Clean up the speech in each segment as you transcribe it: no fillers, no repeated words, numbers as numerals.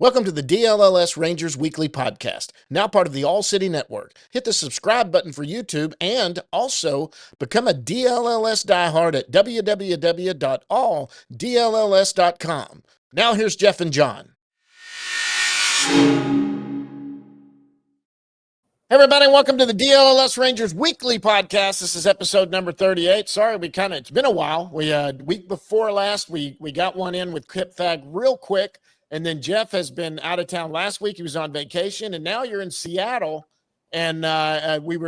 Welcome to the DLLS Rangers Weekly Podcast, now part of the All City Network. Hit the subscribe button for YouTube and also become a DLLS diehard at www.alldlls.com. Now here's Jeff and John. Hey everybody, welcome to the DLLS Rangers Weekly Podcast. This is episode number 38. Sorry, it's been a while. Week before last, we got one in with Kip Fag real quick. And then Jeff has been out of town last week. He was on vacation, and now you're in Seattle. And we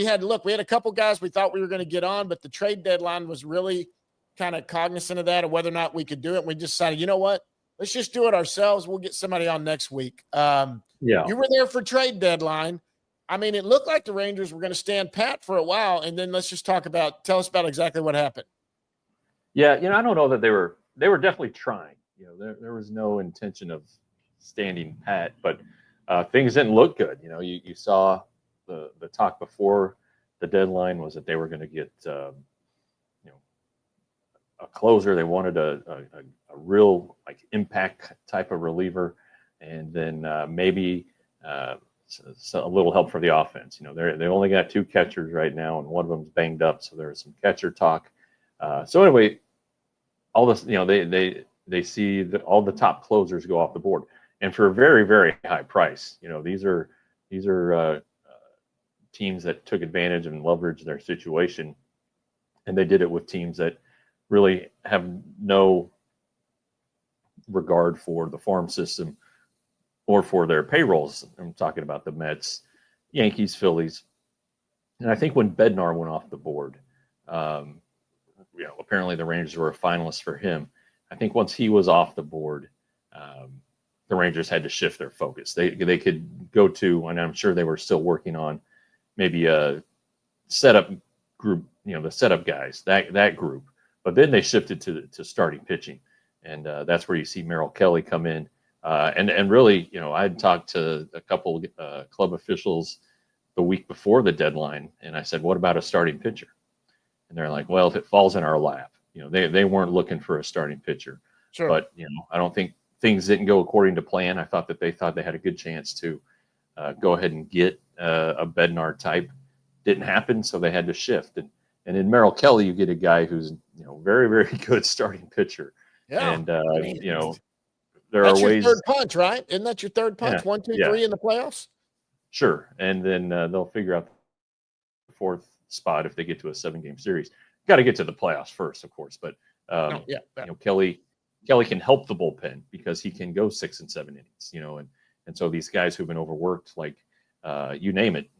had a couple guys we thought we were going to get on, but the trade deadline was really kind of cognizant of that, of whether or not we could do it. And we decided, you know what? Let's just do it ourselves. We'll get somebody on next week. You were there for trade deadline. I mean, it looked like the Rangers were going to stand pat for a while, and then let's just tell us about exactly what happened. Yeah, I don't know that they were definitely trying. There was no intention of standing pat, but things didn't look good. You saw the talk before the deadline was that they were going to get a closer. They wanted a real impact type of reliever, and then maybe so a little help for the offense. They only got two catchers right now, and one of them's banged up, so there's some catcher talk. So anyway, all this, they see that all the top closers go off the board, and for a very, very high price. These are teams that took advantage and leveraged their situation, and they did it with teams that really have no regard for the farm system or for their payrolls. I'm talking about the Mets, Yankees, Phillies, and I think when Bednar went off the board, apparently the Rangers were a finalist for him. I think once he was off the board, the Rangers had to shift their focus. They could go to, and I'm sure they were still working on maybe a setup group, the setup guys, that group. But then they shifted to starting pitching, and that's where you see Merrill Kelly come in. And really, I had talked to a couple club officials the week before the deadline, and I said, "What about a starting pitcher?" And they're like, "Well, if it falls in our lap." They weren't looking for a starting pitcher. Sure. But, I don't think things didn't go according to plan. I thought they had a good chance to go ahead and get a Bednar type. Didn't happen, so they had to shift. And in Merrill Kelly, you get a guy who's, very, very good starting pitcher. Yeah. And, there that's are ways. That's your third punch, right? Isn't that your third punch? Yeah. 1, 2, 3 in the playoffs? Sure. And then they'll figure out the fourth spot if they get to a 7-game series. Got to get to the playoffs first, of course, but Kelly can help the bullpen because he can go 6 and 7 innings, and so these guys who've been overworked, like you name it,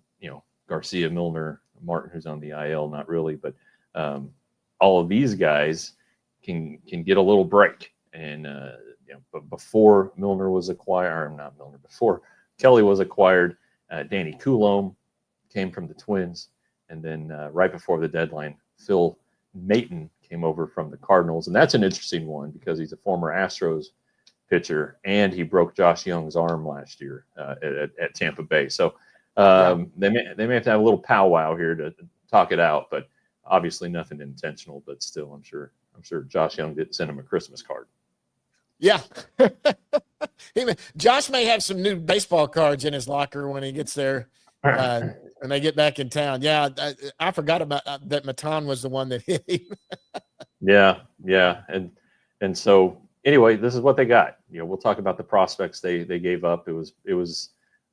Garcia, Milner, Martin, who's on the IL, not really, but all of these guys can get a little break. And but before Milner was acquired, before Kelly was acquired, Danny Coulombe came from the Twins, and then right before the deadline, Phil Maton came over from the Cardinals, and that's an interesting one because he's a former Astros pitcher, and he broke Josh Young's arm last year at Tampa Bay. So they may have to have a little powwow here to talk it out, but obviously nothing intentional. But still, I'm sure Josh Young didn't send him a Christmas card. Yeah, Josh may have some new baseball cards in his locker when he gets there. And they get back in town. Yeah, I forgot about that. Maton was the one that hit him. Yeah, and so anyway, this is what they got. We'll talk about the prospects they gave up. It was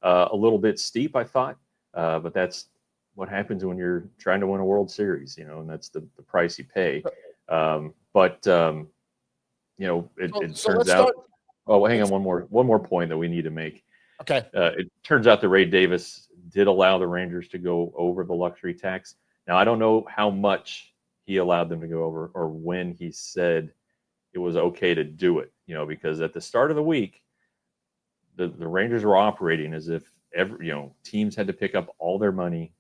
a little bit steep, I thought, but that's what happens when you're trying to win a World Series, and that's the price you pay. It turns out. Oh, hang on, one more point that we need to make. Okay. It turns out that Ray Davis did allow the Rangers to go over the luxury tax. Now, I don't know how much he allowed them to go over or when he said it was okay to do it, because at the start of the week, the Rangers were operating as if teams had to pick up all their money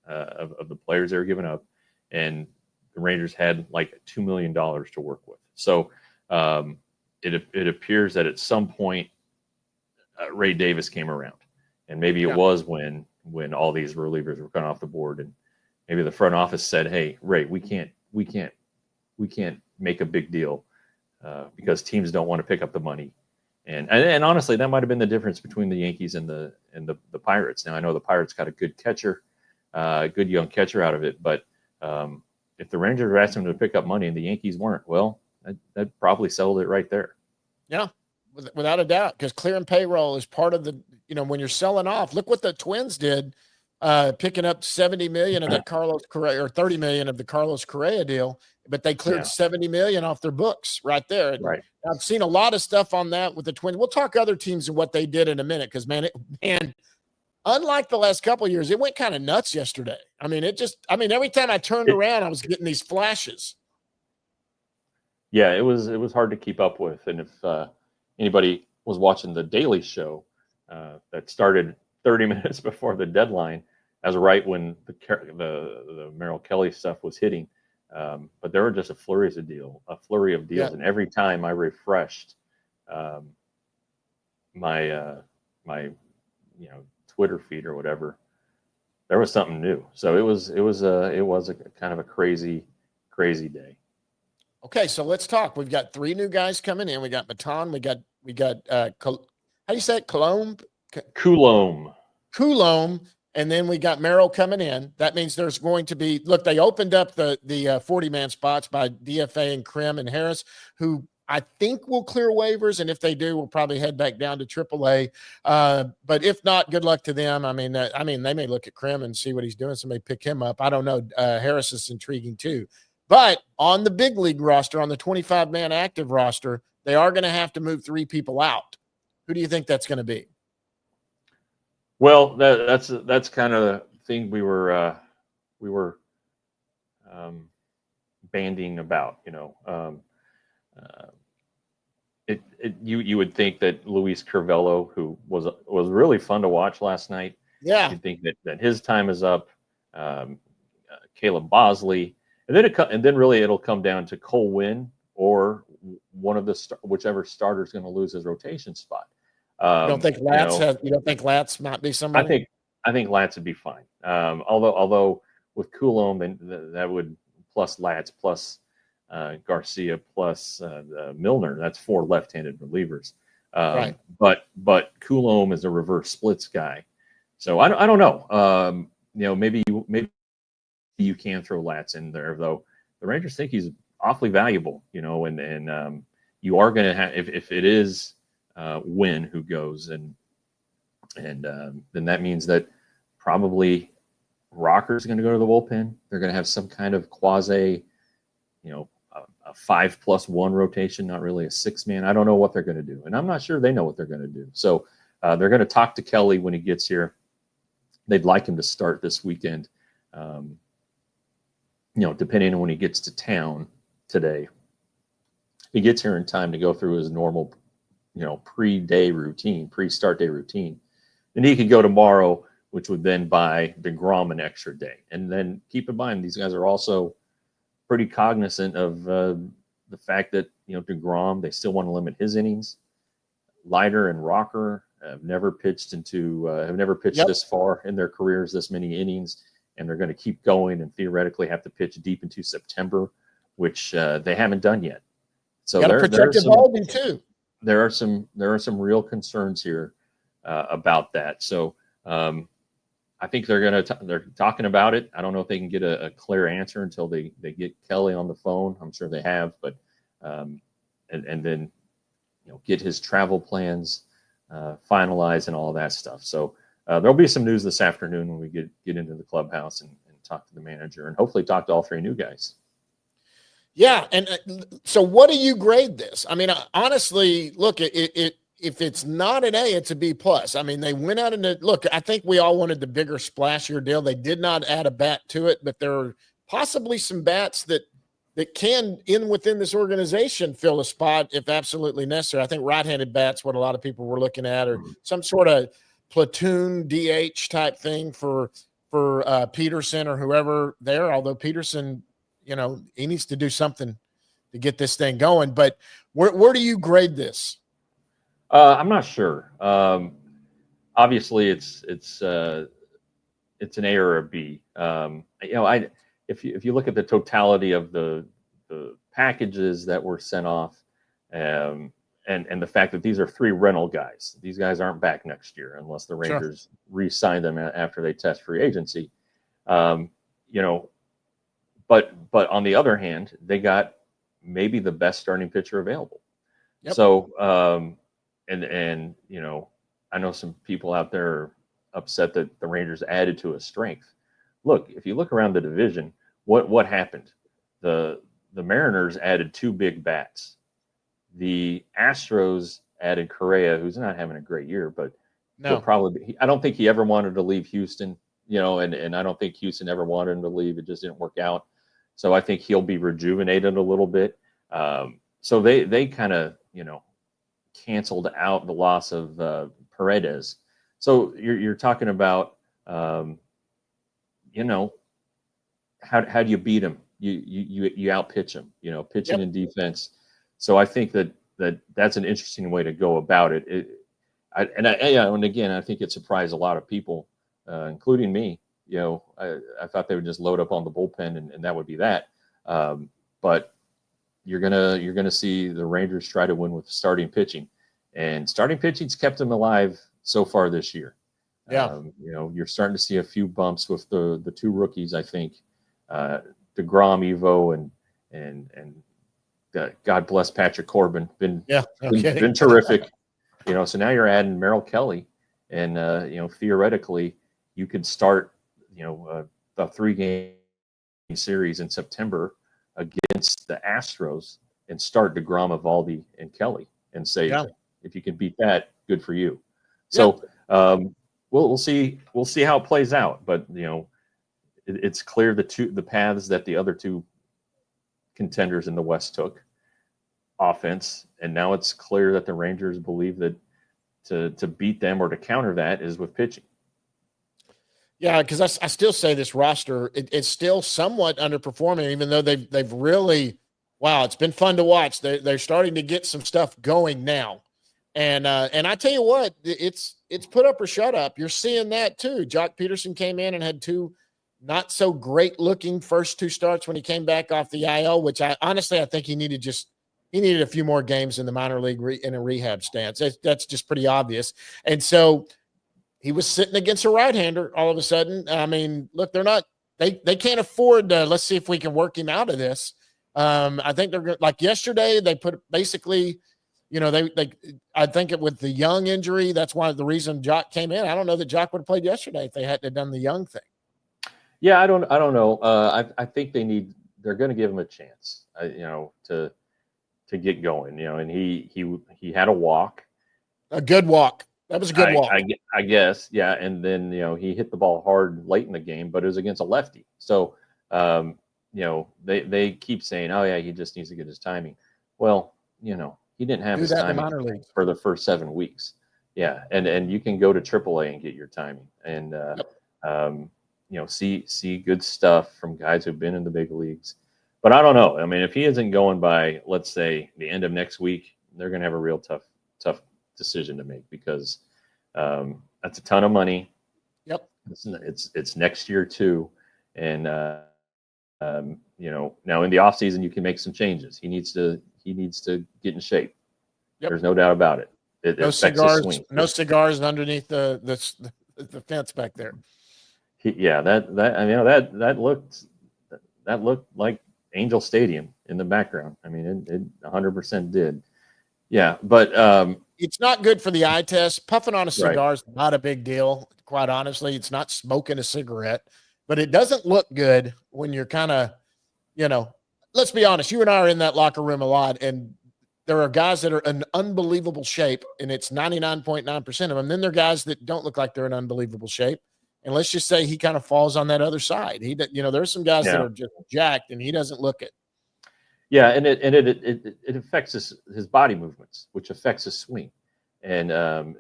of the players they were giving up, and the Rangers had like $2 million to work with. So it appears that at some point Ray Davis came around, and maybe it was when all these relievers were coming off the board, and maybe the front office said, "Hey, Ray, we can't make a big deal because teams don't want to pick up the money, And honestly, that might have been the difference between the Yankees and the Pirates. Now I know the Pirates got a good catcher, good young catcher out of it, but if the Rangers were asking them to pick up money and the Yankees weren't, well, that probably settled it right there. Yeah, without a doubt, because clearing payroll is part of the, when you're selling off. Look what the Twins did, picking up 70 million of that Carlos Correa, or 30 million of the Carlos Correa deal, but they cleared 70 million off their books right there. Right. I've seen a lot of stuff on that with the Twins. We'll talk other teams and what they did in a minute, because man, unlike the last couple of years, it went kind of nuts yesterday. I mean, every time I turned around, I was getting these flashes. Yeah, it was hard to keep up with. And if anybody was watching the Daily Show that started 30 minutes before the deadline, as right when the Merrill Kelly stuff was hitting, but there were just a flurry of deals, Yeah. and every time I refreshed my Twitter feed or whatever, there was something new. So it was a kind of a crazy day. Okay, so let's talk. We've got 3 new guys coming in. We got Baton. We got how do you say it? Coulombe, and then we got Merrill coming in. That means there's going to be, look, they opened up the 40-man spots by DFA and Krim and Harris, who I think will clear waivers, and if they do, we'll probably head back down to AAA. But if not, good luck to them. I mean, they may look at Krim and see what he's doing. Somebody pick him up. I don't know. Harris is intriguing too. But on the big league roster, on the 25-man active roster, they are going to have to move 3 people out. Who do you think that's going to be? Well, that's kind of the thing we were banding about. You would think that Luis Curvelo, who was really fun to watch last night, you'd think that his time is up. Caleb Bosley. And then really it'll come down to Cole Winn or one of whichever starter is going to lose his rotation spot. You don't think Latz might be somebody? I think Latz would be fine. Although with Coulombe, then that would plus Latz plus Garcia plus Milner. That's 4 left-handed relievers. Right. But Coulombe is a reverse splits guy, so I don't know. Maybe you can throw Latz in there, though. The Rangers think he's awfully valuable, and you are going to have, if it is Winn who goes, and then that means that probably Rocker's going to go to the bullpen. They're going to have some kind of quasi, a 5+1 rotation, not really a 6-man. I don't know what they're going to do, and I'm not sure they know what they're going to do. So they're going to talk to Kelly when he gets here. They'd like him to start this weekend. Depending on when he gets to town today, he gets here in time to go through his normal, pre-start day routine. Then he could go tomorrow, which would then buy DeGrom an extra day. And then keep in mind, these guys are also pretty cognizant of the fact that, DeGrom, they still want to limit his innings. Leiter and Rocker have never pitched this far in their careers, this many innings. And they're going to keep going and theoretically have to pitch deep into September, which they haven't done yet. So there are some real concerns here about that. So I think they're talking about it. I don't know if they can get a clear answer until they get Kelly on the phone. I'm sure they have, but and then get his travel plans finalized and all that stuff. So. There'll be some news this afternoon when we get into the clubhouse and talk to the manager and hopefully talk to all 3 new guys. Yeah, and so what do you grade this? I mean, honestly, look, if it's not an A, it's a B+. I mean, they went out and look. I think we all wanted the bigger, splashier deal. They did not add a bat to it, but there are possibly some bats that can, within this organization, fill a spot if absolutely necessary. I think right-handed bats, what a lot of people were looking at, or some sort of platoon DH type thing for Peterson or whoever there. Although Peterson, he needs to do something to get this thing going. But where do you grade this? I'm not sure. Obviously, it's an A or a B. If you look at the totality of the packages that were sent off, and and the fact that these are 3 rental guys. These guys aren't back next year unless the Rangers re-sign them after they test free agency. You know, but on the other hand, they got maybe the best starting pitcher available. Yep. So and you know, I know some people out there are upset that the Rangers added to a strength. Look, if you look around the division, what happened? The Mariners added 2 big bats. The Astros added Correa, who's not having a great year, but will probably be, I don't think he ever wanted to leave Houston, you know, and I don't think Houston ever wanted him to leave. It just didn't work out. So I think he'll be rejuvenated a little bit. So they kind of, you know, canceled out the loss of Paredes. So you're talking about, you know, how do you beat him? You outpitch him, you know, pitching and defense. So I think that's an interesting way to go about it. And again, I think it surprised a lot of people, including me. You know, I thought they would just load up on the bullpen and that would be that. But you're gonna see the Rangers try to win with starting pitching, and starting pitching's kept them alive so far this year. Yeah, you know, you're starting to see a few bumps with the 2 rookies. I think DeGrom, Evo, and God bless Patrick Corbin. Been terrific. You know, so now you're adding Merrill Kelly, and you know, theoretically, you could start, you know, a 3-game series in September against the Astros and start DeGrom, Eovaldi, and Kelly, and say, if you can beat that, good for you. So we'll see how it plays out. But you know, it's clear the paths that the other 2 contenders in the West took. Offense, and now it's clear that the Rangers believe that to beat them or to counter that is with pitching. Yeah, because I still say this roster it's still somewhat underperforming, even though they've really it's been fun to watch. They're starting to get some stuff going now, and I tell you what, it's put up or shut up. You're seeing that too. Jock Peterson came in and had 2 not so great looking first 2 starts when he came back off the IL, which I think he needed a few more games in the minor league in a rehab stance. That's just pretty obvious. And so he was sitting against a right-hander all of a sudden. I mean, look, they can't afford to, let's see if we can work him out of this. I think they're like yesterday, they put basically, you know, I think with the Young injury, that's why the reason Jock came in. I don't know that Jock would have played yesterday if they hadn't done the Young thing. Yeah, I don't know. I think they're going to give him a chance, you know, to get going, you know, and he had a walk. A good walk. That was a good walk. I guess, yeah. And then, you know, he hit the ball hard late in the game, but it was against a lefty. So, you know, they keep saying, oh, yeah, he just needs to get his timing. Well, you know, he didn't have his timing for the first 7 weeks. Yeah, and you can go to AAA and get your timing. And, you know, see good stuff from guys who've been in the big leagues. But I don't know. I mean, if he isn't going by, let's say, the end of next week, they're going to have a real tough decision to make, because that's a ton of money. Yep. It's next year too, and you know, now in the off season you can make some changes. He needs to get in shape. Yep. There's no doubt about it. No cigars underneath the fence back there. That looked like Angel Stadium in the background. I mean, it 100% did. Yeah, but it's not good for the eye test. Puffing on a cigar is not a big deal, quite honestly. It's not smoking a cigarette, but it doesn't look good when you're kind of, you know, let's be honest. You and I are in that locker room a lot, and there are guys that are in unbelievable shape, and it's 99.9% of them. Then there are guys that don't look like they're in unbelievable shape. And let's just say he kind of falls on that other side. There's some guys that are just jacked, and he doesn't look it. Yeah, and it affects his body movements, which affects his swing. And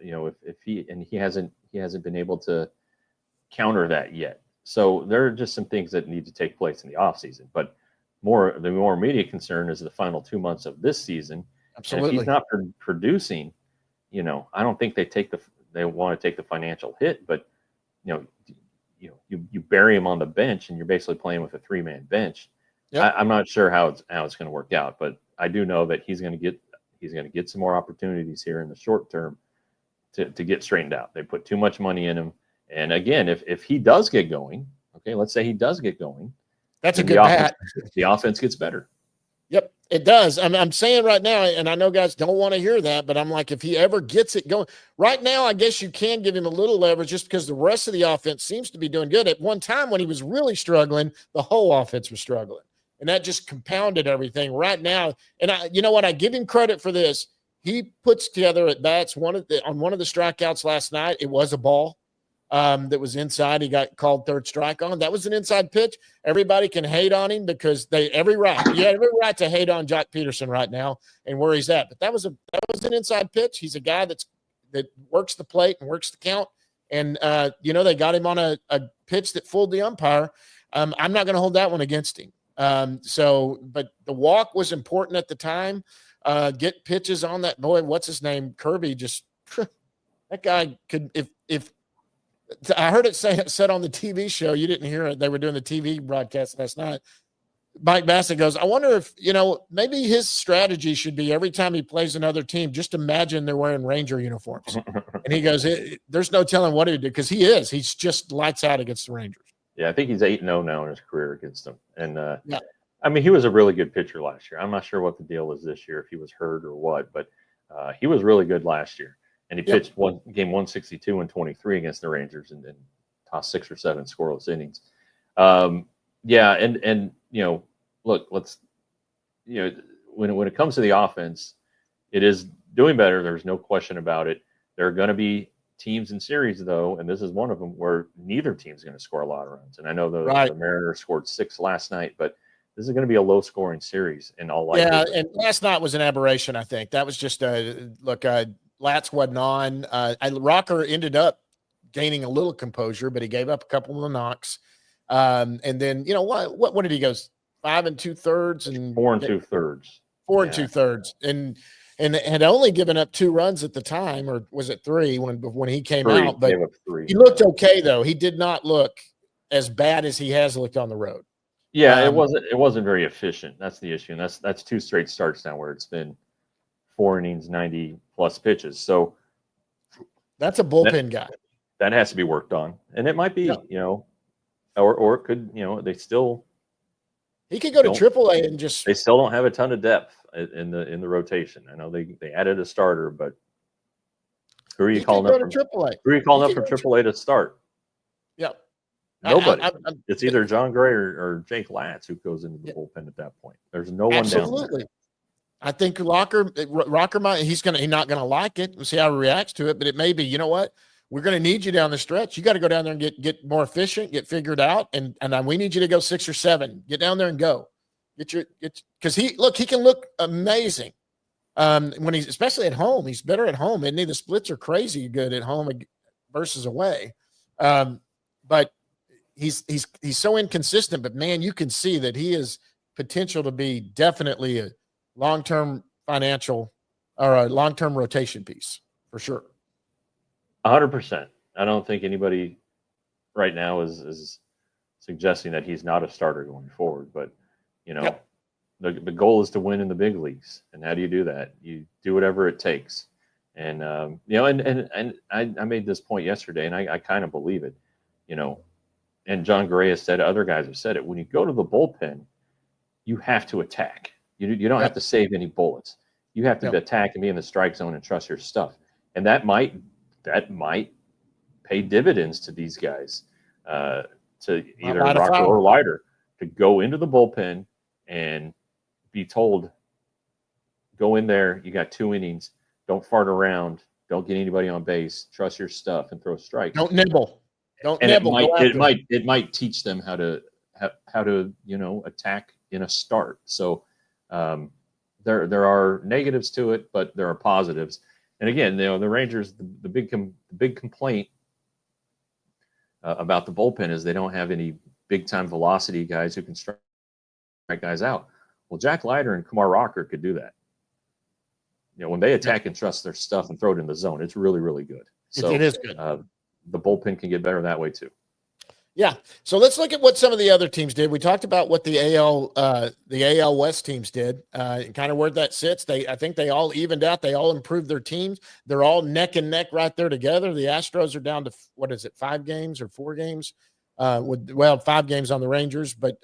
you know, if he hasn't been able to counter that yet. So there are just some things that need to take place in the offseason. But the more immediate concern is the final 2 months of this season. Absolutely. And if he's not producing, you know, I don't think they want to take the financial hit, but you bury him on the bench and you're basically playing with a 3-man bench. Yep. I'm not sure how it's going to work out, but I do know that he's going to He's going to get some more opportunities here in the short term to get straightened out. They put too much money in him. And again, if he does get going, okay, let's say he does get going. That's a good bat. The offense gets better. Yep, it does. I'm saying right now, and I know guys don't want to hear that, but I'm like, if he ever gets it going right now, I guess you can give him a little leverage just because the rest of the offense seems to be doing good. At one time when he was really struggling, the whole offense was struggling, and that just compounded everything right now. And you know what? I give him credit for this. He puts together at bats on one of the strikeouts last night. It was a ball that was inside. He got called third strike on. That was an inside pitch. Everybody can hate on him because you have every right to hate on Joc Pederson right now and where he's at. But that was an inside pitch. He's a guy that works the plate and works the count. And they got him on a pitch that fooled the umpire. I'm not going to hold that one against him. But the walk was important at the time. Get pitches on that boy. What's his name? Kirby. Just that guy could if. I heard it said on the TV show. You didn't hear it. They were doing the TV broadcast last night. Mike Bassett goes, I wonder if, maybe his strategy should be every time he plays another team, just imagine they're wearing Ranger uniforms. And he goes, there's no telling what he'd do because he's just lights out against the Rangers. Yeah, I think he's 8-0 now in his career against them. And, I mean, he was a really good pitcher last year. I'm not sure what the deal is this year, if he was hurt or what, but he was really good last year. And he pitched game 162 and 23 against the Rangers and tossed 6 or 7 scoreless innings. Look, when it comes to the offense, it is doing better. There's no question about it. There are going to be teams in series, though, and this is one of them, where neither team's going to score a lot of runs. And I know the Mariners scored 6 last night, but this is going to be a low-scoring series in all likelihood. Yeah, and last night was an aberration, I think. That was just Latz wasn't on. Rocker ended up gaining a little composure, but he gave up a couple of knocks. And then, what did he go? 5 2/3 and 4 2/3. 4 2/3. And had only given up 2 runs at the time, or was it 3 when he came out? But he looked okay, though. He did not look as bad as he has looked on the road. Yeah, it wasn't very efficient. That's the issue. And that's 2 straight starts now where it's been 4 innings, 90+ pitches. So that's a bullpen guy. That has to be worked on. And it might be, or it could, they still. He could go to AAA and just. They still don't have a ton of depth in the rotation. I know they added a starter, but who are you calling up from AAA? Who are you calling up from AAA to start? Yep. Nobody. It's either John Gray or Jake Latz who goes into the bullpen at that point. There's no one down there. I think Rocker might. He's not going to like it. We'll see how he reacts to it. But it may be. You know what? We're going to need you down the stretch. You got to go down there and get more efficient, get figured out, and we need you to go 6 or 7. Get down there and go. Because he can look amazing. When he's especially at home, he's better at home. And the splits are crazy good at home versus away. But he's so inconsistent. But man, you can see that he has potential to be definitely a long-term financial or a long-term rotation piece for sure. 100%. I don't think anybody right now is suggesting that he's not a starter going forward. But the goal is to win in the big leagues, and how do you do that? You do whatever it takes. And and I made this point yesterday, and I kind of believe it. And John Gray has said, other guys have said it. When you go to the bullpen, you have to attack. You don't have to save any bullets. You have to attack and be in the strike zone and trust your stuff. And that might pay dividends to these guys, to either Rocker or Leiter, to go into the bullpen and be told, go in there, you got 2 innings, don't fart around, don't get anybody on base, trust your stuff, and throw strikes. Don't nibble. It might teach them how to attack in a start. So there are negatives to it, but there are positives. And again, the Rangers, the big complaint about the bullpen is they don't have any big time velocity guys who can strike guys out. Well, Jack Leiter and Kumar Rocker could do that. When they attack and trust their stuff and throw it in the zone, it's really, really good. So it is good. The bullpen can get better that way too. Yeah. So let's look at what some of the other teams did. We talked about what the AL West teams did, and kind of where that sits. I think they all evened out. They all improved their teams. They're all neck and neck right there together. The Astros are down to, what is it, 5 games or 4 games? With 5 games on the Rangers, but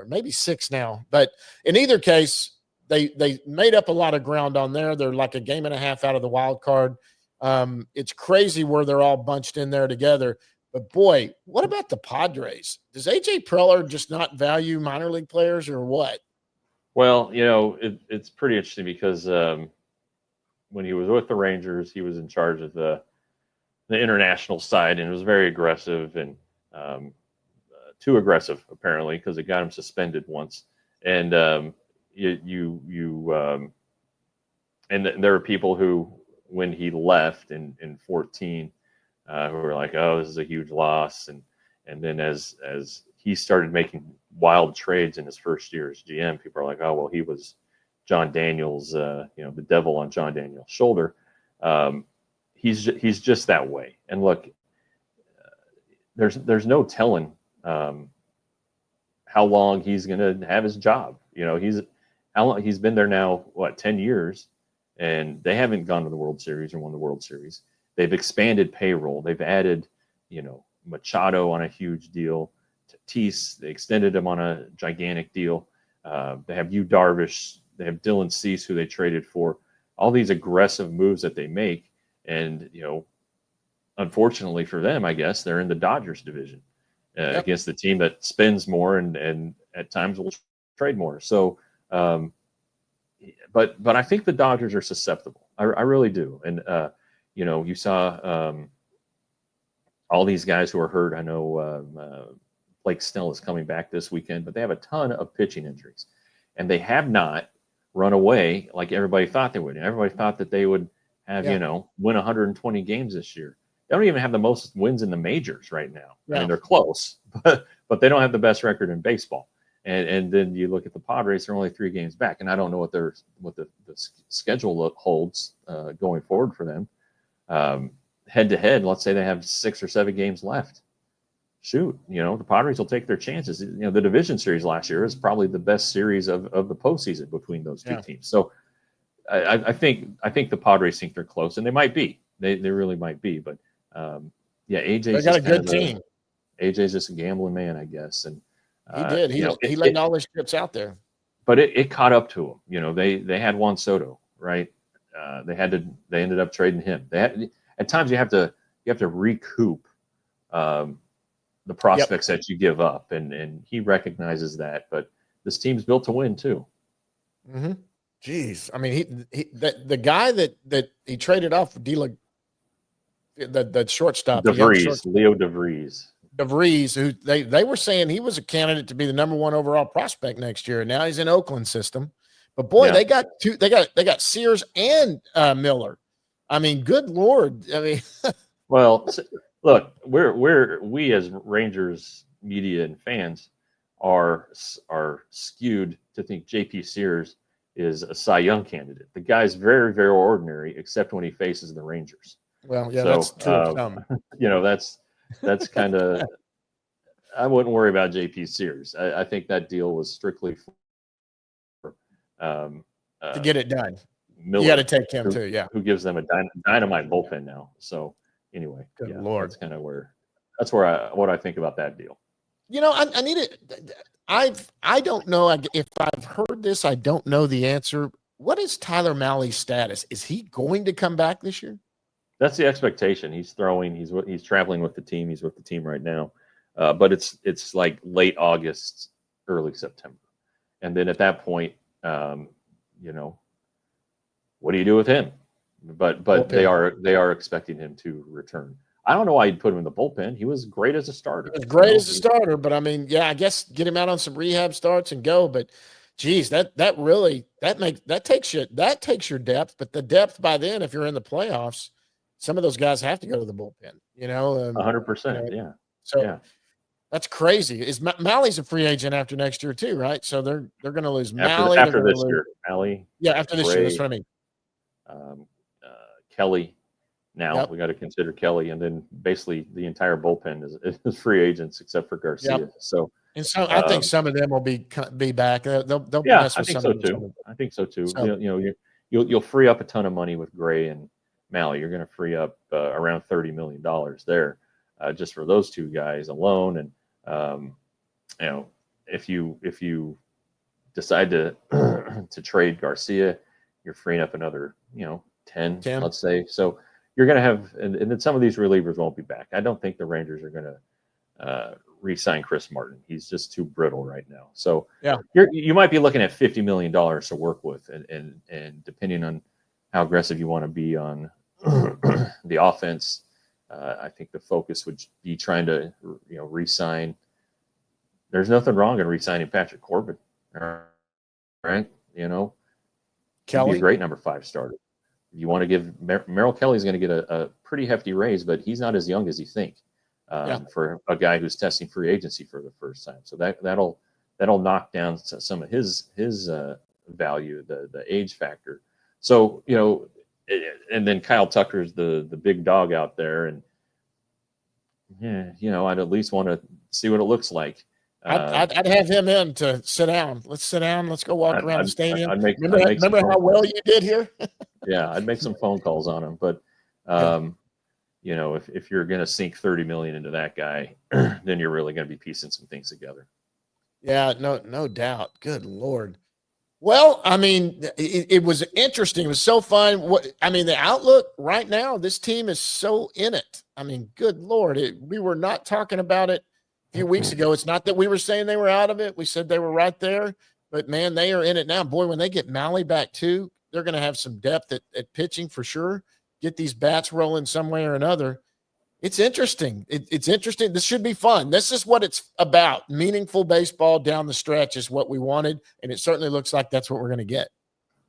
maybe 6 now. But in either case, they made up a lot of ground on there. They're like a game and a half out of the wild card. It's crazy where they're all bunched in there together. But boy, what about the Padres? Does AJ Preller just not value minor league players, or what? Well, it's pretty interesting because when he was with the Rangers, he was in charge of the international side, and it was very aggressive and too aggressive apparently, because it got him suspended once. And and there are people who, when he left in 14. Who were like, "Oh, this is a huge loss," and then as he started making wild trades in his first year as GM, people are like, "Oh, well, he was John Daniels, the devil on John Daniels' shoulder." He's just that way. And look, there's no telling how long he's going to have his job. He's been there now, 10 years, and they haven't gone to the World Series or won the World Series. They've expanded payroll. They've added, Machado on a huge deal. Tatis, they extended him on a gigantic deal. They have Yu Darvish. They have Dylan Cease, who they traded for. All these aggressive moves that they make, and unfortunately for them, I guess they're in the Dodgers division against the team that spends more and at times will trade more. So, but I think the Dodgers are susceptible. I really do, and. You saw all these guys who are hurt. I know Blake Snell is coming back this weekend, but they have a ton of pitching injuries, and they have not run away like everybody thought they would. Everybody thought that they would have, win 120 games this year. They don't even have the most wins in the majors right now. Yeah. I mean, they're close, but they don't have the best record in baseball. And then you look at the Padres; they're only 3 games back, and I don't know what the schedule holds going forward for them. Head to head, let's say they have 6 or 7 games left. Shoot, the Padres will take their chances. The division series last year is probably the best series of the postseason between those two teams. So I think the Padres think they're close, and they might be. They really might be. But AJ's they got a good team. AJ's just a gambling man, I guess. And he did. He laid all his chips out there. But it caught up to him. They had Juan Soto, right? They ended up trading him. At times you have to recoup the prospects that you give up, and he recognizes that. But this team's built to win too. Mm-hmm. Jeez, I mean, the guy that he traded off the shortstop, DeVries, Leo DeVries. DeVries, who they were saying he was a candidate to be the number 1 overall prospect next year, and now he's in Oakland system. But boy, they got 2. They got Sears and Miller. I mean, good Lord. I mean, well, look, we as Rangers media and fans are skewed to think JP Sears is a Cy Young candidate. The guy's very, very ordinary, except when he faces the Rangers. Well, yeah, that's true. That's kind of. I wouldn't worry about JP Sears. I think that deal was strictly for to get it done. Miller, you got to take him too, yeah. Who gives them a dynamite bullpen now? So anyway, good Lord, that's kind of what I think about that deal. I need it. I don't know if I've heard this. I don't know the answer. What is Tyler Mahle's status? Is he going to come back this year? That's the expectation. He's throwing. He's traveling with the team. He's with the team right now, but it's like late August, early September, and then at that point, what do you do with him? But they are expecting him to return. I don't know why you'd put him in the bullpen. He was great as a starter. He was great as a starter, but I mean, I guess get him out on some rehab starts and go. But geez, that takes your depth. But the depth by then, if you're in the playoffs, some of those guys have to go to the bullpen. 100%. Yeah. So that's crazy. Is Mahle's a free agent after next year too, right? So they're going to lose Mahle after this year. Mahle. Yeah, after this year. That's what I mean. Kelly. now. Yep. We got to consider Kelly, and then basically the entire bullpen is free agents except for Garcia. Yep. So, and so I think some of them will be back. They'll mess with some of them. I think so too. So, You'll free up a ton of money with Gray and Malley. You're going to free up around $30 million there just for those two guys alone. And if you decide to to trade Garcia, you're freeing up another 10, let's say. So you're going to have, and then some of these relievers won't be back. I don't think the Rangers are going to re-sign Chris Martin. He's just too brittle right now. So you might be looking at $50 million to work with, and depending on how aggressive you want to be on the offense, I think the focus would be trying to re-sign. There's nothing wrong in re-signing Patrick Corbin, right? Kelly would be a great number 5 starter. You want to give Merrill Kelly's going to get a pretty hefty raise, but he's not as young as you think for a guy who's testing free agency for the first time. So that'll knock down some of his value, the age factor. So and then Kyle Tucker's the big dog out there, and I'd at least want to see what it looks like. I'd have him in to sit down. Let's sit down. Let's go walk around the stadium. Remember how well you did here? Yeah, I'd make some phone calls on him. But, if you're going to sink $30 million into that guy, then you're really going to be piecing some things together. Yeah, no doubt. Good Lord. Well, I mean, it was interesting. It was so fun. The outlook right now, this team is so in it. I mean, good Lord. We were not talking about it a few weeks ago. It's not that we were saying they were out of it. We said they were right there. But, man, they are in it now. Boy, when they get Malley back too, they're going to have some depth at pitching for sure. Get these bats rolling some way or another. It's interesting. It's interesting. This should be fun. This is what it's about. Meaningful baseball down the stretch is what we wanted, and it certainly looks like that's what we're going to get.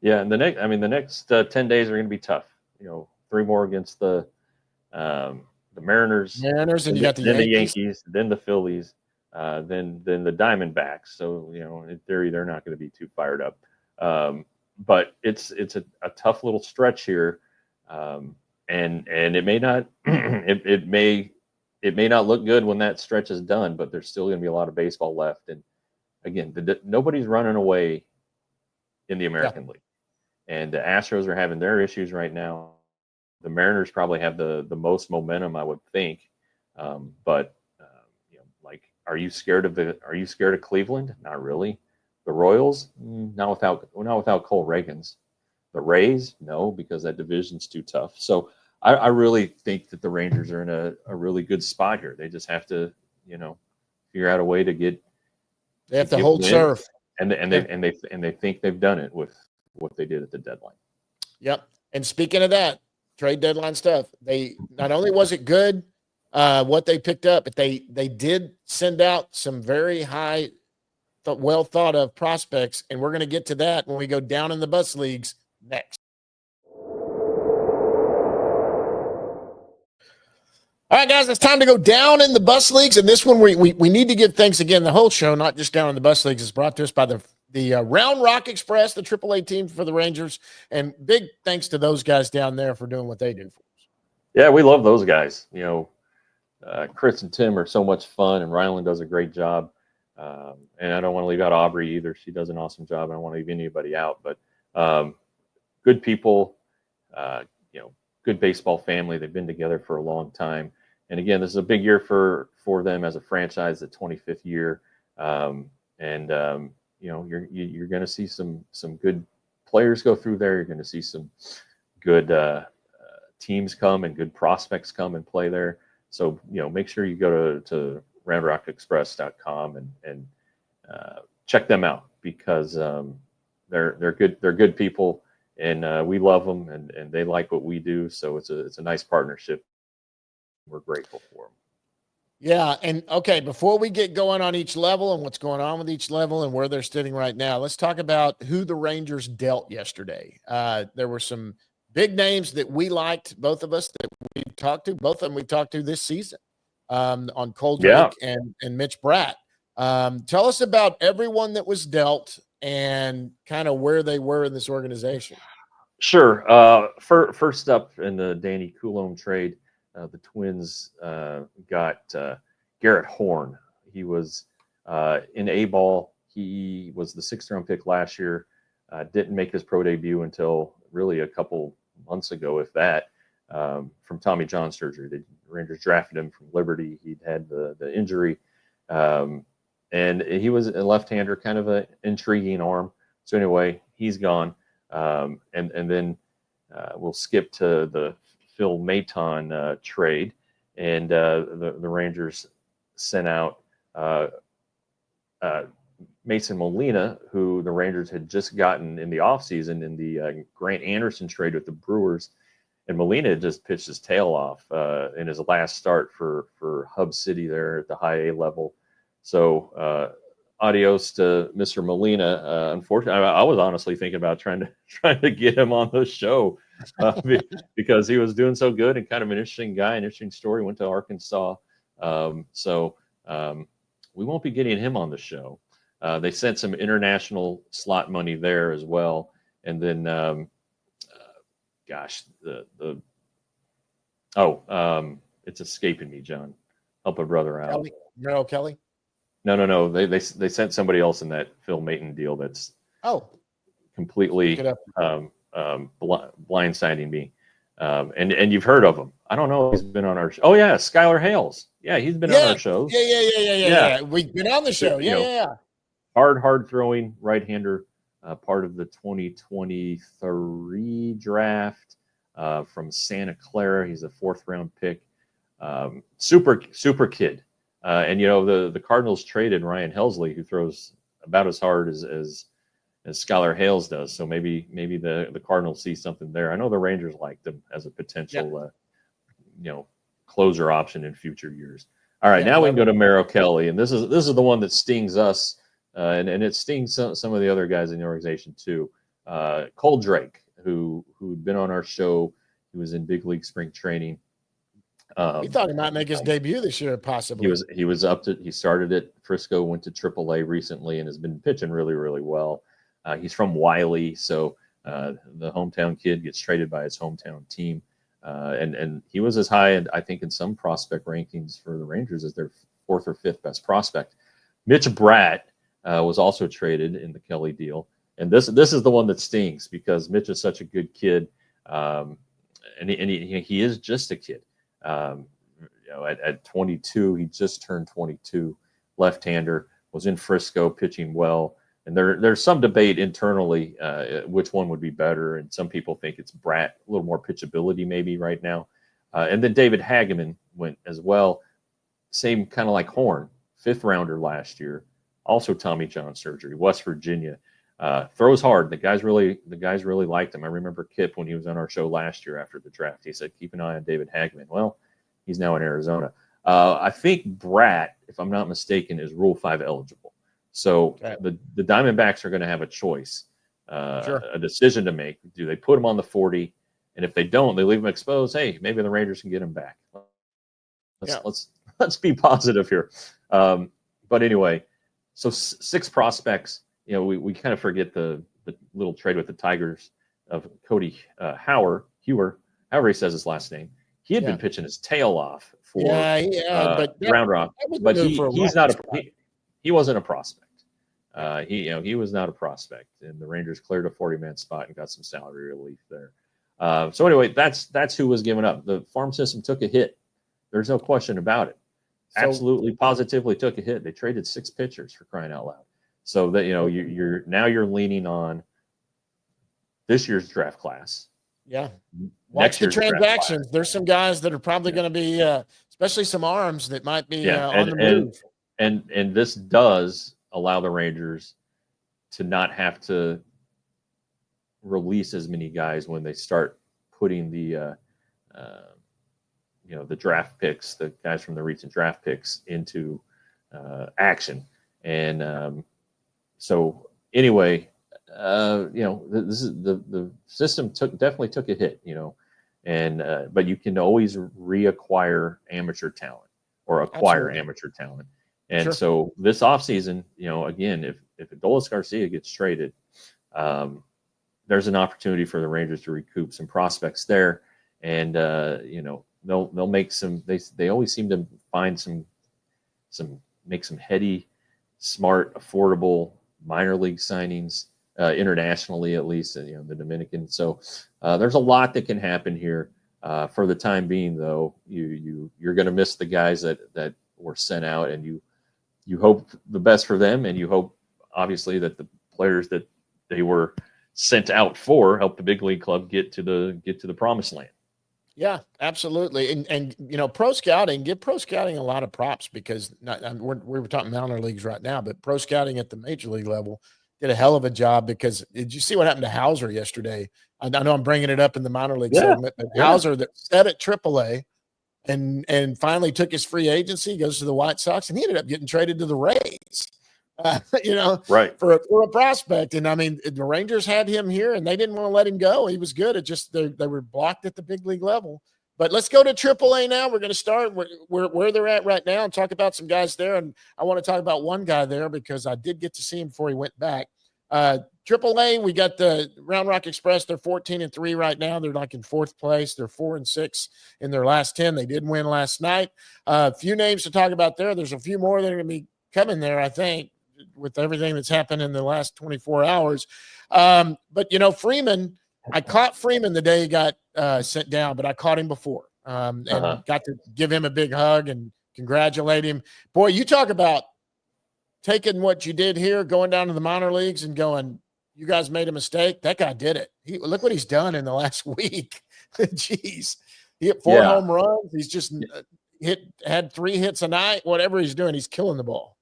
Yeah, and the next 10 days are going to be tough. 3 more against the Mariners. And you got the Yankees, then the Phillies, then the Diamondbacks. So in theory, they're not going to be too fired up. But it's a tough little stretch here. And it may not it may not look good when that stretch is done, but there's still going to be a lot of baseball left. And again, nobody's running away in the American League, and the Astros are having their issues right now. The Mariners probably have the most momentum, I would think. But are you scared of Cleveland? Not really. The Royals, not without Cole Reagans. The Rays, no, because that division's too tough. So I really think that the Rangers are in a really good spot here. They just have to, figure out a way to get. They have to hold serve, and they think they've done it with what they did at the deadline. Yep. And speaking of that trade deadline stuff, they not only was it good what they picked up, but they did send out some very high, well thought of prospects, and we're going to get to that when we go down in the bus leagues next. All right, guys, it's time to go down in the bus leagues. And this one, we need to give thanks again. The whole show, not just down in the bus leagues, is brought to us by the Round Rock Express, the AAA team for the Rangers. And big thanks to those guys down there for doing what they do for us. Yeah, we love those guys. Chris and Tim are so much fun, and Ryland does a great job. And I don't want to leave out Aubrey either. She does an awesome job. I don't want to leave anybody out. But good people, good baseball family. They've been together for a long time. And again, this is a big year for them as a franchise, the 25th year. You're going to see some good players go through there. You're going to see some good teams come and good prospects come and play there. So, make sure you go to roundrockexpress.com and check them out, because they're good people, and we love them, and they like what we do. So it's a nice partnership. We're grateful for them. Yeah. And okay, before we get going on each level and what's going on with each level and where they're sitting right now, let's talk about who the Rangers dealt yesterday. There were some big names that we liked, both of us, that we talked to, both of them we talked to this season on Coldrick and Mitch Bratt. Tell us about everyone that was dealt and kind of where they were in this organization. Sure. First up in the Danny Coulombe trade, the Twins got Garrett Horn. He was in A-ball. He was the 6th-round pick last year. Didn't make his pro debut until really a couple months ago, if that, from Tommy John surgery. The Rangers drafted him from Liberty. He'd had the injury, and he was a left-hander, kind of an intriguing arm. So anyway, he's gone. And then we'll skip to the Phil Maton trade, and the Rangers sent out Mason Molina, who the Rangers had just gotten in the offseason in the Grant Anderson trade with the Brewers. And Molina just pitched his tail off in his last start for Hub City there at the high A level. So adios to Mr. Molina. Unfortunately, I was honestly thinking about trying to get him on the show because he was doing so good and kind of an interesting guy, an interesting story. Went to Arkansas, so we won't be getting him on the show. They sent some international slot money there as well, and then it's escaping me, John. Help a brother out. Merrill Kelly. No. They sent somebody else in that Phil Maton deal that's completely blindsiding me. And you've heard of him. I don't know if he's been on our show. Oh yeah, Skylar Hales. Yeah, he's been on our show. Yeah. We've been on the show. Yeah. Hard throwing right-hander, part of the 2023 draft from Santa Clara. He's a 4th-round pick. Super kid. And the Cardinals traded Ryan Helsley, who throws about as hard as Skylar Hales does. So maybe the Cardinals see something there. I know the Rangers liked him as a potential closer option in future years. All right, now we can go to Merrill Kelly, and this is the one that stings us, and it stings some of the other guys in the organization too. Cole Drake, who'd been on our show, he was in big league spring training. We thought he might make his debut this year, possibly. He started at Frisco, went to AAA recently, and has been pitching really, really well. He's from Wiley, so the hometown kid gets traded by his hometown team, and he was as high, I think, in some prospect rankings for the Rangers as their 4th or 5th best prospect. Mitch Bratt was also traded in the Kelly deal, and this is the one that stings because Mitch is such a good kid, and he is just a kid. At 22, he just turned 22, left-hander, was in Frisco pitching well. And there's some debate internally which one would be better. And some people think it's Bratt, a little more pitchability maybe right now. And then David Hageman went as well. Same kind of like Horn, 5th-rounder last year. Also Tommy John surgery, West Virginia. Throws hard. The guys really liked him. I remember Kip when he was on our show last year after the draft. He said, keep an eye on David Hageman. Well, he's now in Arizona. I think Bratt, if I'm not mistaken, is Rule 5 eligible. So the Diamondbacks are going to have a choice, a decision to make. Do they put him on the 40? And if they don't, they leave him exposed. Hey, maybe the Rangers can get him back. Let's be positive here. But anyway, so 6 prospects. We kind of forget the little trade with the Tigers of Cody Hewer, however he says his last name. He had been pitching his tail off for Round Rock, but he wasn't a prospect. He was not a prospect, and the Rangers cleared a 40-man spot and got some salary relief there. So anyway, that's who was given up. The farm system took a hit. There's no question about it. Absolutely, positively took a hit. They traded 6 pitchers, for crying out loud. So that you're leaning on this year's draft class. Yeah. Watch the transactions. There's some guys that are probably going to be, especially some arms that might be on the move. And this does allow the Rangers to not have to release as many guys when they start putting the draft picks, the guys from the recent draft picks, into action. And so anyway, this is the system definitely took a hit, and but you can always reacquire amateur talent or acquire amateur talent. And so this offseason, again, if Adolis Garcia gets traded, then there's an opportunity for the Rangers to recoup some prospects there, and they'll make some. They always seem to find some make some heady, smart, affordable minor league signings internationally, at least, the Dominican. So there's a lot that can happen here. For the time being, though, you're going to miss the guys that were sent out, and you hope the best for them, and you hope obviously that the players that they were sent out for help the big league club get to the promised land. Yeah, absolutely. And pro scouting, give pro scouting a lot of props, because we're talking minor leagues right now, but pro scouting at the major league level did a hell of a job. Because did you see what happened to Hauser yesterday? I know I'm bringing it up in the minor league segment, but Hauser, that set at AAA and finally took his free agency, goes to the White Sox, and he ended up getting traded to the Rays. Right. For a prospect. And I mean, the Rangers had him here and they didn't want to let him go. He was good. It just, they were blocked at the big league level. But let's go to AAA now. We're going to start where they're at right now and talk about some guys there. And I want to talk about one guy there because I did get to see him before he went back. AAA, we got the Round Rock Express. They're 14-3 right now. They're like in fourth place. They're 4-6 in their last 10. They did win last night. A few names to talk about there. There's a few more that are going to be coming there, I think, with everything that's happened in the last 24 hours. But Freeman, I caught Freeman the day he got sent down, but I caught him before and got to give him a big hug and congratulate him. Boy, you talk about taking what you did here, going down to the minor leagues and going, you guys made a mistake. That guy did it. Look what he's done in the last week. Jeez. He hit 4 home runs. He's just had 3 hits a night. Whatever he's doing, he's killing the ball.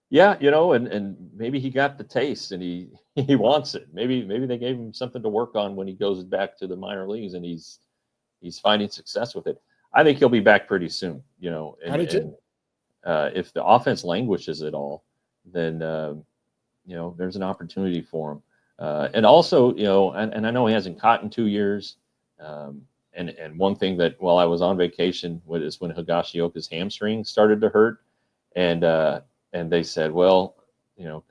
Yeah, and maybe he got the taste and he wants it. Maybe they gave him something to work on when he goes back to the minor leagues, and he's finding success with it. I think he'll be back pretty soon. And if the offense languishes at all, then there's an opportunity for him. And also, and I know he hasn't caught in 2 years. And one thing that while I was on vacation is when Higashioka's hamstring started to hurt, and they said, well,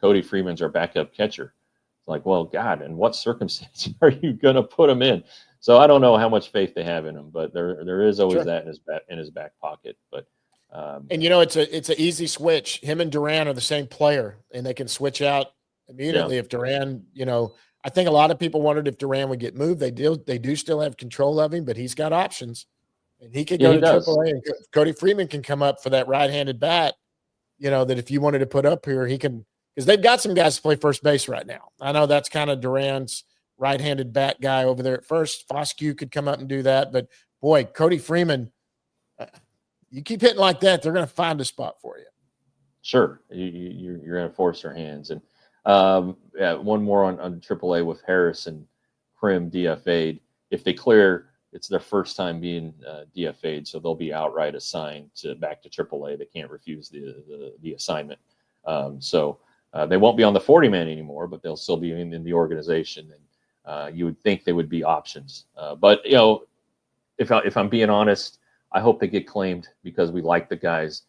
Cody Freeman's our backup catcher. It's like, well, God, in what circumstance are you going to put him in? So I don't know how much faith they have in him, but there is always that in his back pocket. But and it's an easy switch. Him and Duran are the same player, and they can switch out immediately if Duran. I think a lot of people wondered if Duran would get moved. They do still have control of him, but he's got options, and he could go to AAA. And Cody Freeman can come up for that right-handed bat. That if you wanted to put up here, he can, because they've got some guys to play first base right now. I know that's kind of Duran's right-handed bat guy over there at first. Foscue could come up and do that. But, boy, Cody Freeman, you keep hitting like that, they're going to find a spot for you. Sure. You're going to force their hands. And one more on AAA with Harris and Krim DFA'd. If they clear, it's their first time being DFA'd, so they'll be outright assigned back to AAA. They can't refuse the assignment. So they won't be on the 40-man anymore, but they'll still be in the organization. And you would think they would be options. But, if I'm being honest, I hope they get claimed because we like the guys.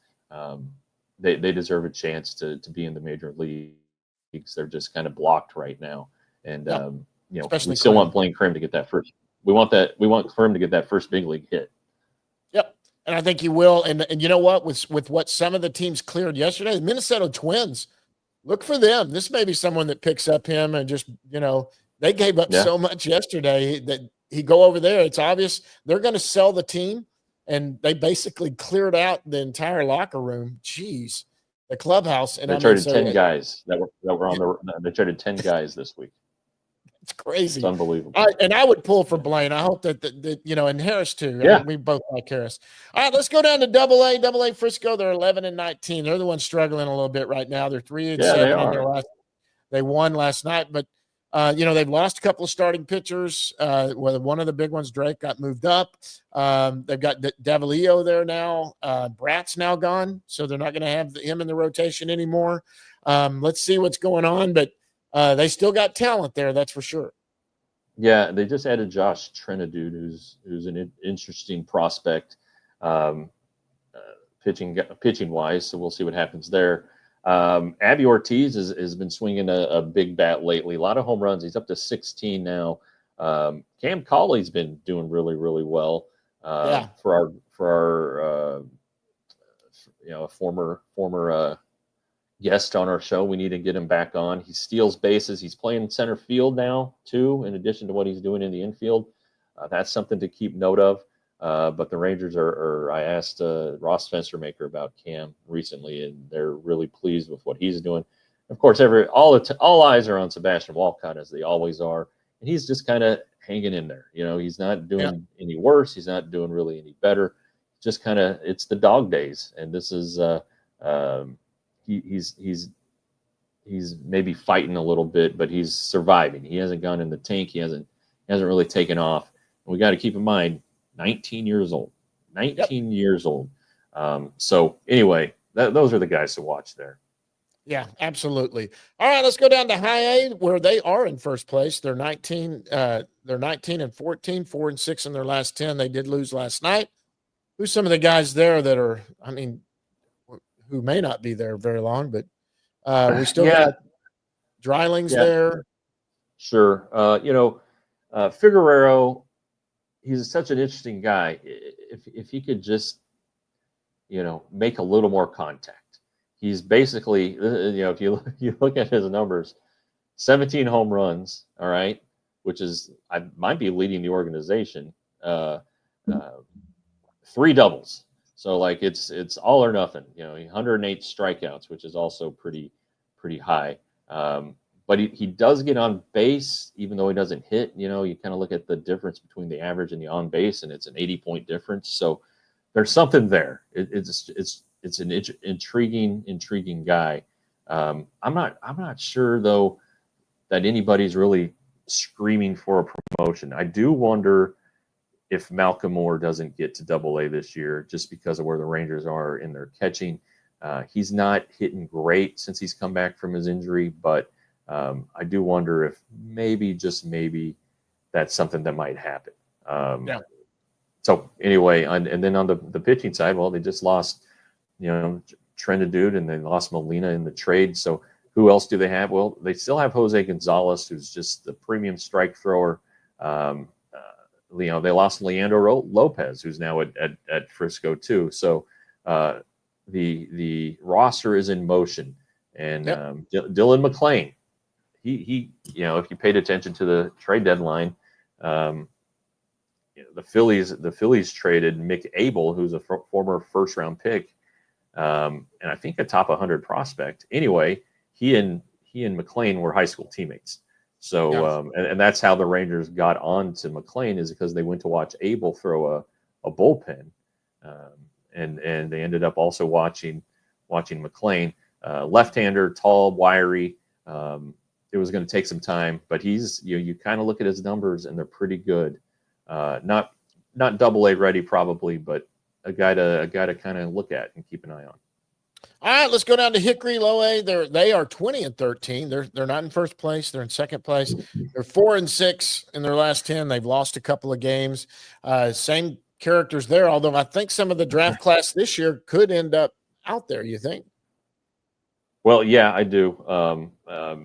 They deserve a chance to be in the major leagues. They're just kind of blocked right now. And, we still want Blaine Krim to get that first. We want Krim to get that first big league hit. Yep. And I think he will. And you know what? With what some of the teams cleared yesterday, the Minnesota Twins, look for them. This may be someone that picks up him and just, they gave up so much yesterday that he go over there. It's obvious they're going to sell the team, and they basically cleared out the entire locker room. Jeez, the clubhouse. And they traded 10 guys that were on they traded 10 guys this week. It's crazy. It's unbelievable. And I would pull for Blaine. I hope that and Harris too. Yeah. I mean, we both like Harris. All right, let's go down to AA. AA Frisco, they're 11-19. They're the ones struggling a little bit right now. They're 3-7 in their last. They won last night, but they've lost a couple of starting pitchers. One of the big ones, Drake, got moved up. They've got Davalillo there now. Bratt's now gone, so they're not going to have him in the rotation anymore. Let's see what's going on, but they still got talent there, that's for sure. Yeah, they just added Josh Trinadude, who's an interesting prospect, pitching wise. So we'll see what happens there. Abby Ortiz has been swinging a big bat lately. A lot of home runs. He's up to 16 now. Cam Colley's been doing really, really well. For our former guest on our show. We need to get him back on. He steals bases. He's playing center field now too, in addition to what he's doing in the infield. That's something to keep note of. But the Rangers I asked Ross Fenstermaker about Cam recently, and they're really pleased with what he's doing. Of course, all eyes are on Sebastian Walcott, as they always are, and he's just kind of hanging in there. He's not doing any worse. He's not doing really any better. Just kind of, it's the dog days, and this is he's maybe fighting a little bit, but he's surviving. He hasn't gone in the tank. He hasn't really taken off. And we got to keep in mind, 19 years old. 19 years old. So anyway, those are the guys to watch there. Yeah, absolutely. All right, let's go down to High A, where they are in first place. They're 19 and 14, 4-6 in their last 10. They did lose last night. Who's some of the guys there that are, who may not be there very long, but we still got Dryling's there. Sure. Figueroa, he's such an interesting guy. If he could just, make a little more contact. He's basically, if you look at his numbers, 17 home runs, all right, which is, I might be leading the organization, 3 doubles. So like it's all or nothing, 108 strikeouts, which is also pretty high. But he does get on base, even though he doesn't hit. You kind of look at the difference between the average and the on base, and it's an 80-point difference. So there's something there. It's an intriguing guy. I'm not sure though that anybody's really screaming for a promotion. I do wonder if Malcolm Moore doesn't get to Double-A this year, just because of where the Rangers are in their catching. He's not hitting great since he's come back from his injury, but I do wonder if maybe, just maybe, that's something that might happen. So anyway, and then on the pitching side, well, they just lost, Trentadude, and they lost Molina in the trade. So who else do they have? Well, they still have Jose Gonzalez, who's just the premium strike thrower. They lost Leandro Lopez, who's now at Frisco too. So the roster is in motion, and Dylan McLean, he if you paid attention to the trade deadline, the Phillies traded Mick Abel, who's a former first round pick, and I think a top 100 prospect. Anyway, he and McLean were high school teammates. So and that's how the Rangers got on to McLean, is because they went to watch Abel throw a bullpen, and they ended up also watching McLean, left-hander, tall, wiry. It was going to take some time, but he's you kind of look at his numbers and they're pretty good. Not Double-A ready probably, but a guy to kind of look at and keep an eye on. All right, let's go down to Hickory Low A. They are 20 and 13. They're not in first place. They're in second place. They're 4-6 in their last 10. They've lost a couple of games. Same characters there, although I think some of the draft class this year could end up out there. You think? Well, yeah, I do. I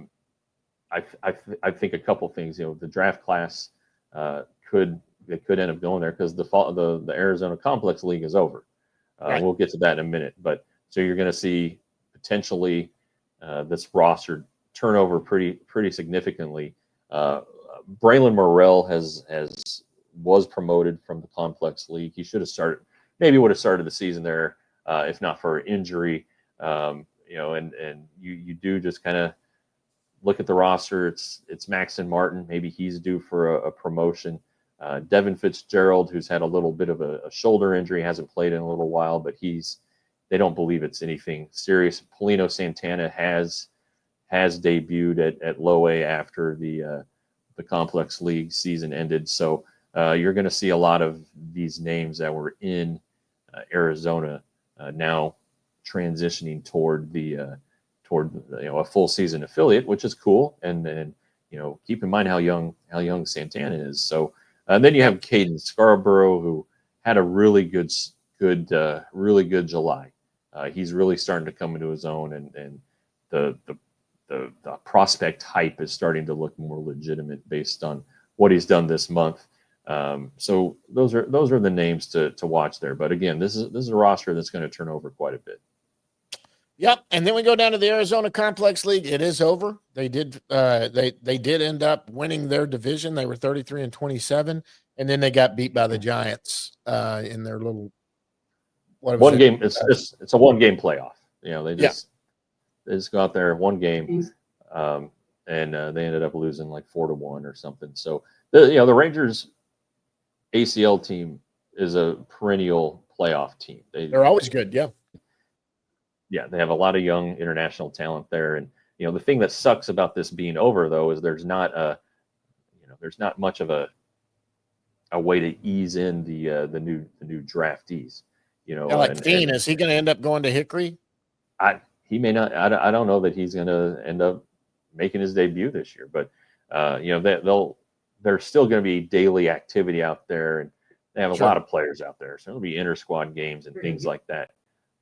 think a couple things. The draft class could end up going there because the Arizona Complex League is over. Right. We'll get to that in a minute, but. So you're going to see potentially this roster turnover pretty significantly. Braylon Morrell was promoted from the Complex League. He should have would have started the season there if not for injury. And you do just kind of look at the roster. It's Maxon Martin. Maybe he's due for a promotion. Devin Fitzgerald, who's had a little bit of a shoulder injury, hasn't played in a little while, but they don't believe it's anything serious. Paulino Santana has debuted at Low A after the Complex League season ended. So you're going to see a lot of these names that were in Arizona now transitioning toward a full season affiliate, which is cool. And then keep in mind how young Santana is. So then you have Caden Scarborough, who had a really good July. He's really starting to come into his own, and the prospect hype is starting to look more legitimate based on what he's done this month. So those are the names to watch there. But again, this is a roster that's going to turn over quite a bit. Yep, and then we go down to the Arizona Complex League. It is over. They did they did end up winning their division. They were 33-27, and then they got beat by the Giants in their little one game. It's a 1-game playoff. They just go out there one game, and they ended up losing like 4-1 or something. So the Rangers ACL team is a perennial playoff team. They're always good. Yeah, they have a lot of young international talent there, and the thing that sucks about this being over though is there's not much of a way to ease in the new draftees. Like Dean, is he going to end up going to Hickory? He may not. I don't know that he's going to end up making his debut this year, but there's still going to be daily activity out there, and they have a lot of players out there, so there'll be inter squad games and things like that.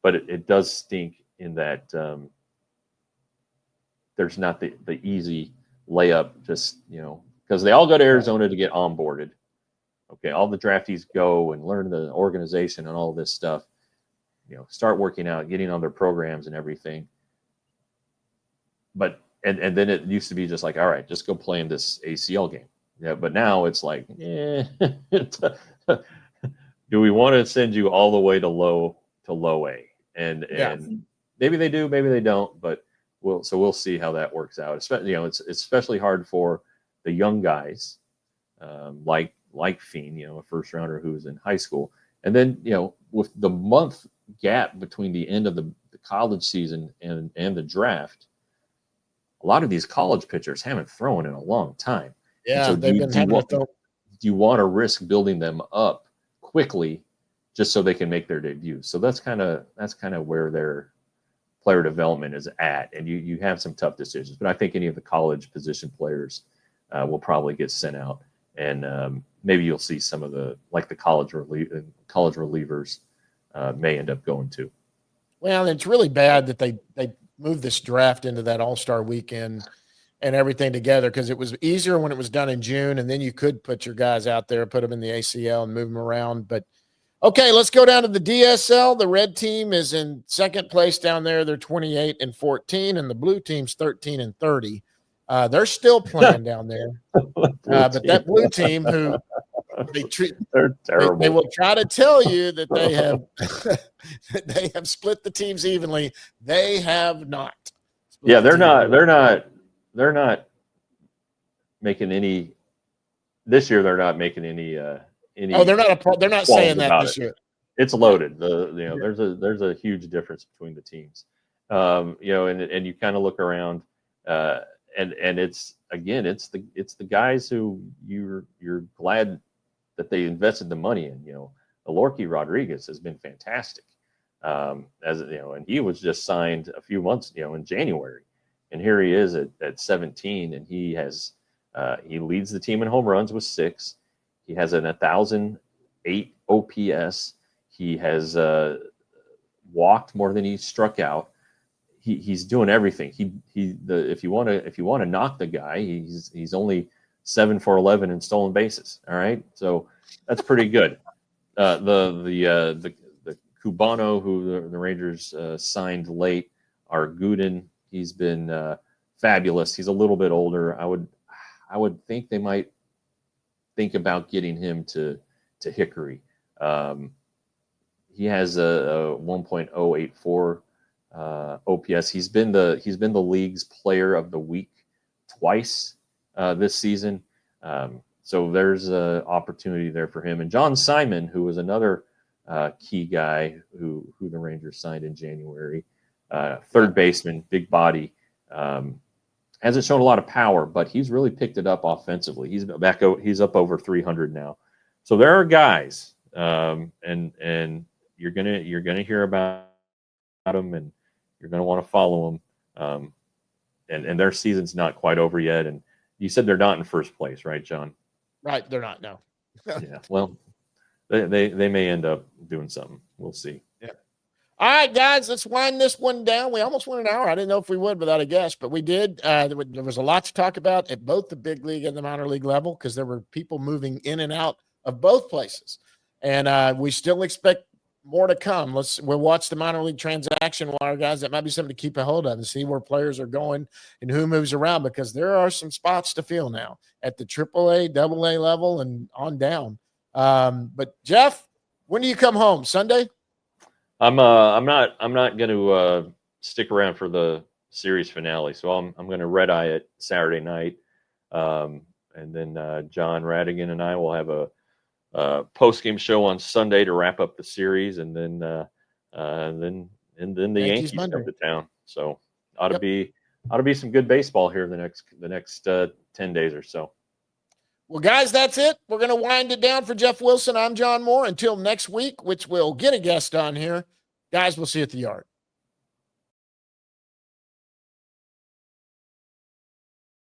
But it does stink in that there's not the easy layup, just because they all go to Arizona to get onboarded. Okay, all the draftees go and learn the organization and all this stuff. Start working out, getting on their programs and everything. But and then it used to be just like, all right, just go play in this ACL game. Yeah, but now it's like, do we want to send you all the way to low A? And maybe they do, maybe they don't, but we'll see how that works out. Especially, it's especially hard for the young guys, like Fiend, a first rounder who's in high school, and then with the month gap between the end of the college season and the draft, a lot of these college pitchers haven't thrown in a long time. Yeah, so they've been having to throw. Do you want to risk building them up quickly just so they can make their debut? So that's kind of where their player development is at, and you have some tough decisions. But I think any of the college position players will probably get sent out, and maybe you'll see some of the college relievers may end up going too. Well, it's really bad that they moved this draft into that All-Star weekend and everything together, because it was easier when it was done in June, and then you could put your guys out there, put them in the ACL and move them around. But okay, let's go down to the DSL. The red team is in second place down there. They're 28-14, and the blue team's 13-30. They're still playing down there. But that blue team, who they're terrible. They will try to tell you that they have that they have split the teams evenly. They have not. Yeah, they're not making any this year. They're not making any. Oh, they're not saying that this year. It's loaded. There's a huge difference between the teams. And you kind of look around, and it's the guys who you're glad that they invested the money in. Alorki Rodriguez has been fantastic. And he was just signed a few months, in January, and here he is at 17, and he has he leads the team in home runs with 6. He has an 1,008 OPS. He has walked more than he struck out. He's doing everything. If you want to knock the guy, he's only 7 for 11 in stolen bases. All right, so that's pretty good. The Cubano who the Rangers signed late, Arguden, he's been fabulous. He's a little bit older. I would think they might think about getting him to Hickory. He has a 1.084 OPS. He's been the league's player of the week twice this season. So there's an opportunity there for him. And John Simon, who was another key guy who the Rangers signed in January, third baseman, big body. Hasn't shown a lot of power, but he's really picked it up offensively. He's up over 300 now. So there are guys, and you're gonna hear about them, and you're gonna want to follow them. And their season's not quite over yet. And you said they're not in first place, right, John? Right, they're not. No. Yeah. Well, they may end up doing something. We'll see. Yeah. All right, guys, let's wind this one down. We almost went an hour. I didn't know if we would without a guest, but we did. There was a lot to talk about at both the big league and the minor league level because there were people moving in and out of both places. And we still expect more to come. We'll watch the minor league transaction wire, guys. That might be something to keep a hold of and see where players are going and who moves around because there are some spots to fill now at the AAA, AA level, and on down. But Jeff, when do you come home? Sunday? I'm not going to stick around for the series finale, so I'm going to red eye it Saturday night, and then John Radigan and I will have a post game show on Sunday to wrap up the series, and then the Yankees come to town. So ought to be some good baseball here the next 10 days or so. Well, guys, that's it. We're going to wind it down for Jeff Wilson. I'm John Moore. Until next week, which we'll get a guest on here. Guys, we'll see you at the yard.